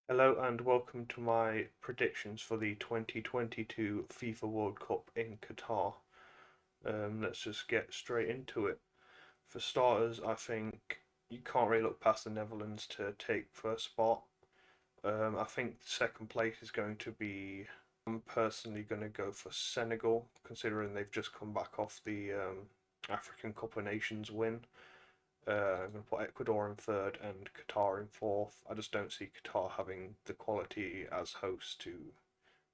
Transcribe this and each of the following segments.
Hello and welcome to my predictions for the 2022 FIFA World Cup in Qatar. Let's just get straight into it. For starters, I think you can't really look past the Netherlands to take first spot. I think second place is going to be. I'm personally going to go for Senegal, considering they've just come back off the African Cup of Nations win. I'm going to put Ecuador in third and Qatar in fourth. I just don't see Qatar having the quality as hosts to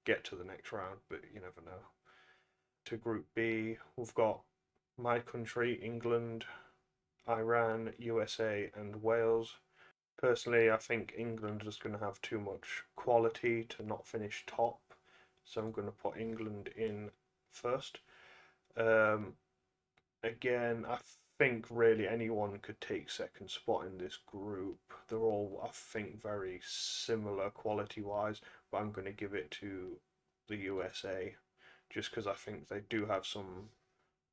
get to the next round, but you never know. To Group B, we've got my country, England, Iran, USA, and Wales. Personally, I think England is going to have too much quality to not finish top, so I'm going to put England in first. Um, Again, I think really anyone could take second spot in this group. They're all, I think, very similar quality wise, but I'm going to give it to the USA just because I think they do have some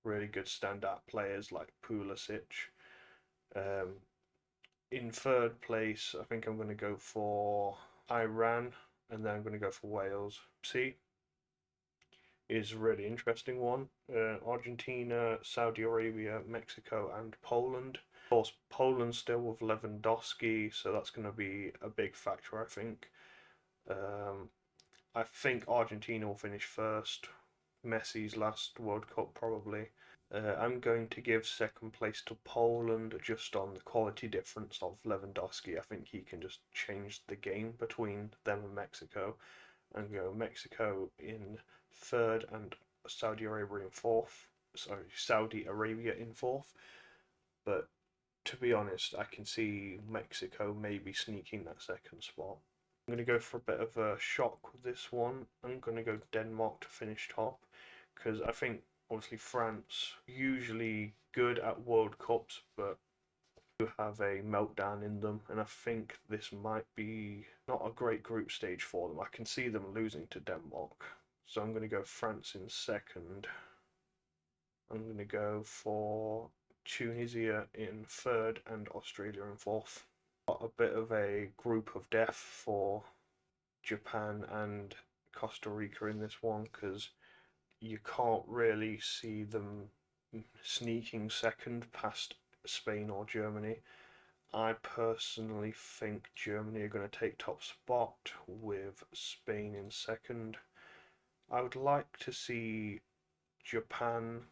really good standout players like Pulisic. Um, in third place, I think I'm going to go for Iran and then I'm going to go for Wales. See, is a really interesting one. Argentina, Saudi Arabia, Mexico, and Poland. Of course, Poland still with Lewandowski, so that's going to be a big factor, I think. Um, I think Argentina will finish first. Messi's last World Cup, probably. I'm going to give second place to Poland just on the quality difference of Lewandowski. I think he can just change the game between them and Mexico and go Mexico in third and Saudi Arabia in fourth. Sorry, Saudi Arabia in fourth. But to be honest, I can see Mexico maybe sneaking that second spot. I'm going to go for a bit of a shock with this one. I'm going to go Denmark to finish top because I think obviously France usually good at World Cups, but have a meltdown in them, and I think this might be not a great group stage for them. I can see them losing to Denmark, so I'm going to go France in second. I'm going to go for Tunisia in third and Australia in fourth. Got a bit of a group of death for Japan and Costa Rica in this one because you can't really see them sneaking second past Spain or Germany. I personally think Germany are going to take top spot with Spain in second. I would like to see Japan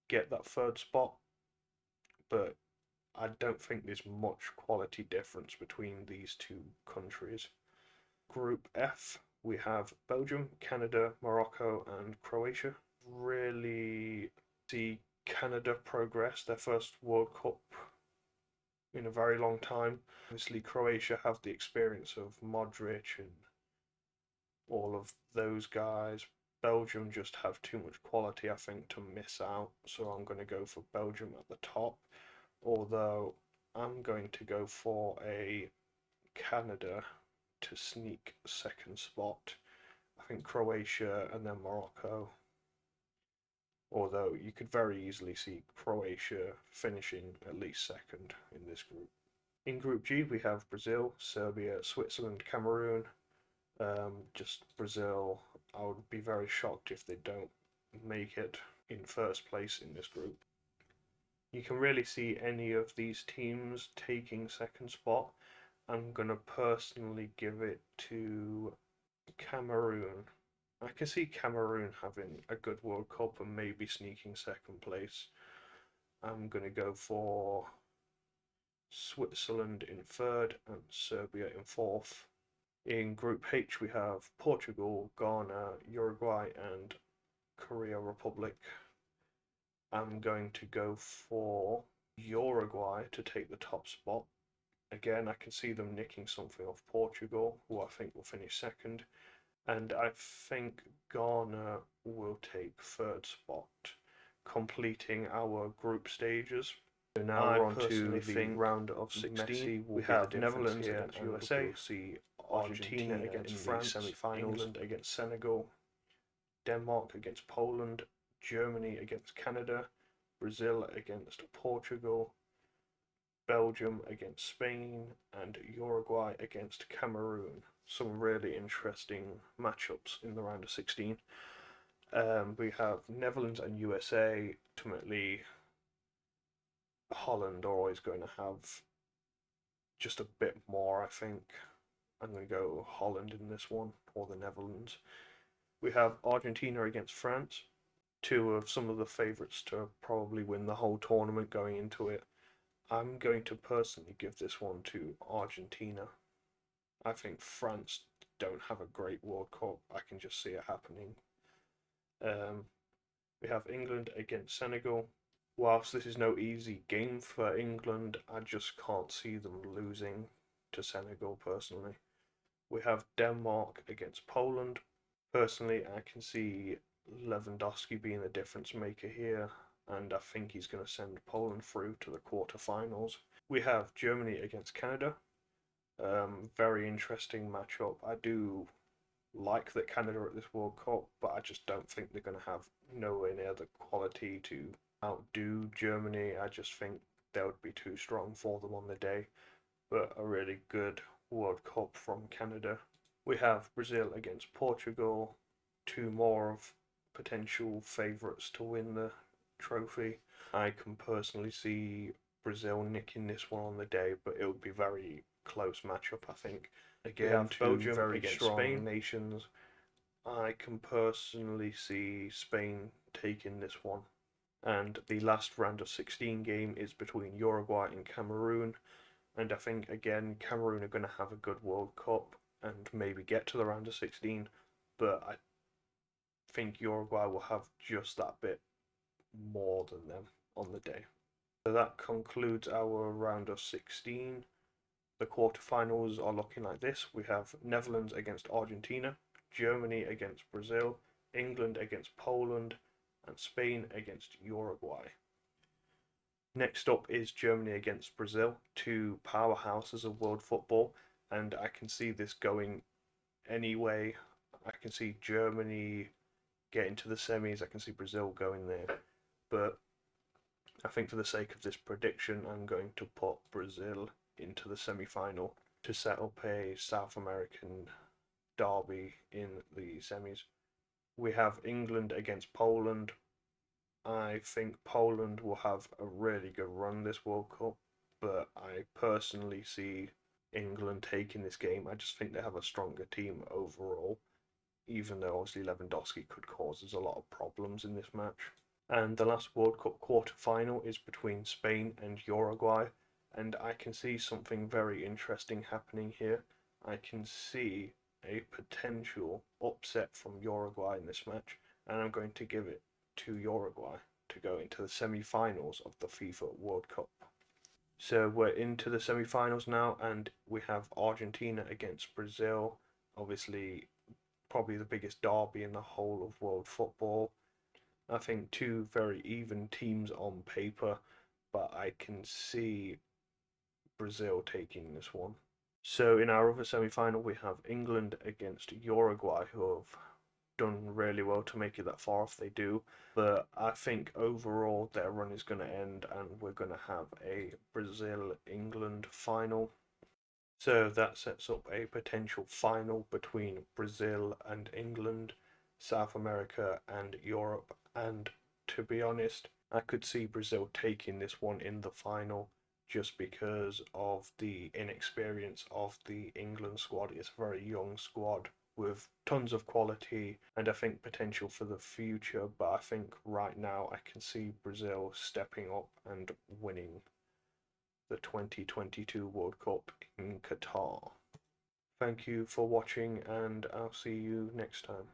get that third spot, but I don't think there's much quality difference between these two countries. Group F, we have Belgium, Canada, Morocco, and Croatia. Really see Canada progress their first World Cup in a very long time. Obviously, Croatia have the experience of Modric and all of those guys. Belgium just have too much quality, I think, to miss out. So I'm going to go for Belgium at the top. Although I'm going to go for a Canada to sneak second spot. I think Croatia and then Morocco. Although you could very easily see Croatia finishing at least second in this group. In Group G, we have Brazil, Serbia, Switzerland, Cameroon. Just Brazil, I would be very shocked if they don't make it in first place in this group. You can really see any of these teams taking second spot. I'm going to personally give it to Cameroon. I can see Cameroon having a good World Cup and maybe sneaking second place. I'm going to go for Switzerland in third and Serbia in fourth. In Group H, we have Portugal, Ghana, Uruguay, and Korea Republic. I'm going to go for Uruguay to take the top spot. Again, I can see them nicking something off Portugal, who I think will finish second. And I think Ghana will take third spot, completing our group stages. So now we're on to the round of 16. We have Netherlands against USA, we'll see Argentina against France, semi-finals, England against Senegal, Denmark against Poland, Germany against Canada, Brazil against Portugal, Belgium against Spain, and Uruguay against Cameroon. Some really interesting matchups in the round of 16. We have Netherlands and USA. Ultimately, Holland are always going to have just a bit more, I think. I'm going to go Holland in this one, or the Netherlands. We have Argentina against France, two of some of the favourites to probably win the whole tournament going into it. I'm going to personally give this one to Argentina. I think France don't have a great World Cup. I can just see it happening. We have England against Senegal. Whilst this is no easy game for England, I just can't see them losing to Senegal personally. We have Denmark against Poland. Personally, I can see Lewandowski being the difference maker here, and I think he's going to send Poland through to the quarterfinals. We have Germany against Canada. Very interesting matchup. I do like that Canada are at this World Cup, but I just don't think they're going to have nowhere near the quality to outdo Germany. I just think they would be too strong for them on the day, but a really good World Cup from Canada. We have Brazil against Portugal, two more of potential favourites to win the trophy. I can personally see Brazil nicking this one on the day, but it would be very close matchup, I think. Again, we have Belgium very against strong Spain nations. I can personally see Spain taking this one. And the last round of 16 game is between Uruguay and Cameroon. And I think, again, Cameroon are going to have a good World Cup and maybe get to the round of 16. But I think Uruguay will have just that bit more than them on the day. So that concludes our round of 16. The quarterfinals are looking like this. We have Netherlands against Argentina, Germany against Brazil, England against Poland, and Spain against Uruguay. Next up is Germany against Brazil, two powerhouses of world football, and I can see this going anyway. I can see Germany getting to the semis, I can see Brazil going there, but I think for the sake of this prediction, I'm going to put Brazil into the semi-final to set up a South American derby in the semis. We have England against Poland. I think Poland will have a really good run this World Cup, but I personally see England taking this game. I just think they have a stronger team overall, even though obviously Lewandowski could cause us a lot of problems in this match. And the last World Cup quarter-final is between Spain and Uruguay, and I can see something very interesting happening here. I can see a potential upset from Uruguay in this match, and I'm going to give it to Uruguay to go into the semi-finals of the FIFA World Cup. So we're into the semi-finals now, and we have Argentina against Brazil. Obviously, probably the biggest derby in the whole of world football. I think two very even teams on paper, but I can see Brazil taking this one. So in our other semi-final, we have England against Uruguay, who have done really well to make it that far if they do. But I think overall their run is going to end, and we're going to have a Brazil-England final. So that sets up a potential final between Brazil and England, South America and Europe. And to be honest, I could see Brazil taking this one in the final just because of the inexperience of the England squad. It's a very young squad with tons of quality and I think potential for the future, but I think right now I can see Brazil stepping up and winning the 2022 World Cup in Qatar. Thank you for watching, and I'll see you next time.